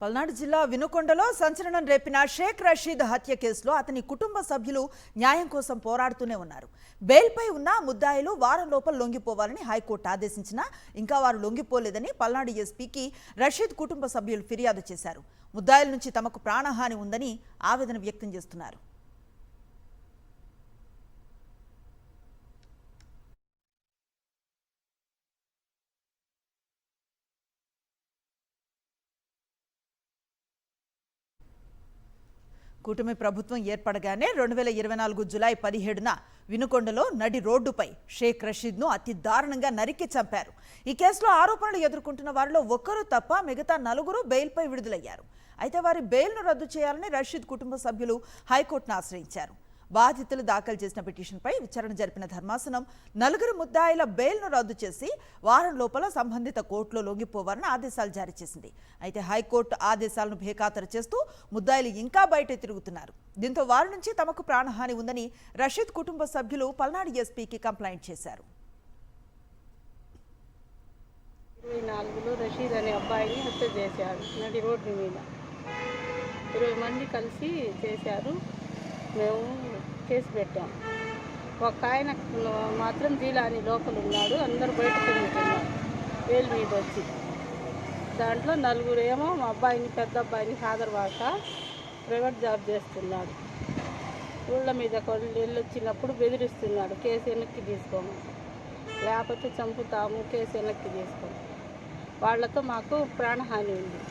పల్నాడు జిల్లా వినుకొండలో సంచలనం రేపిన షేక్ రషీద్ హత్య కేసులో అతని కుటుంబ సభ్యులు న్యాయం కోసం పోరాడుతూనే ఉన్నారు. బెయిల్పై ఉన్న ముద్దాయిలు వారం లోపల లొంగిపోవాలని హైకోర్టు ఆదేశించినా ఇంకా వారు లొంగిపోలేదని పల్నాడు ఎస్పీకి రషీద్ కుటుంబ సభ్యులు ఫిర్యాదు చేశారు. ముద్దాయిల నుంచి తమకు ప్రాణహాని ఉందని ఆవేదన వ్యక్తం చేస్తున్నారు. కూటమి ప్రభుత్వం ఏర్పడగానే 2024 జూలై 17న వినుకొండలో నడి రోడ్డుపై షేక్ రషీద్ను అతి దారుణంగా నరికి చంపారు. ఈ కేసులో ఆరోపణలు ఎదుర్కొంటున్న వారిలో ఒక్కరు తప్ప మిగతా 4 బెయిల్పై విడుదలయ్యారు. అయితే వారి బెయిల్ను రద్దు చేయాలని రషీద్ కుటుంబ సభ్యులు హైకోర్టును ఆశ్రయించారు. బాధితులు దాఖలు చేసిన పిటిషన్పై విచారణ జరిపిన ధర్మాసనం 4 ముద్దాయిల బెయిల్ను రద్దు చేసి వారం లోపల సంబంధిత కోర్టులో లొంగిపోవాలని ఆదేశాలు జారీ చేసింది. అయితే హైకోర్టు ఆదేశాలను బేఖాతరు చేస్తూ ముద్దాయిలు ఇంకా బయట తిరుగుతున్నారు. దీంతో వారి నుంచి తమకు ప్రాణహాని ఉందని రషీద్ కుటుంబ సభ్యులు పల్నాడు ఎస్పీకి కంప్లైంట్ చేశారు. 24లో రషీద్ అనే అబ్బాయిని హత్య చేశారు. నడి రోడ్డు మీద 20 మంది కలిసి చేశారు. మేము కేసు పెట్టాం. ఒక ఆయన మాత్రం జీలాని లోపల ఉన్నాడు. అందరూ బయట తిరుగుతున్నారు వేలు మీద వచ్చి. దాంట్లో 4 ఏమో మా అబ్బాయిని, పెద్ద అబ్బాయిని ఫాదర్ వాక ప్రైవేట్ జాబ్ చేస్తున్నాడు. ఊళ్ళ మీద వెళ్ళొచ్చినప్పుడు బెదిరిస్తున్నాడు, కేసు వెనక్కి తీసుకోమని, లేకపోతే చంపుతాము, కేసు వెనక్కి తీసుకోము. వాళ్ళతో మాకు ప్రాణహాని ఉంది.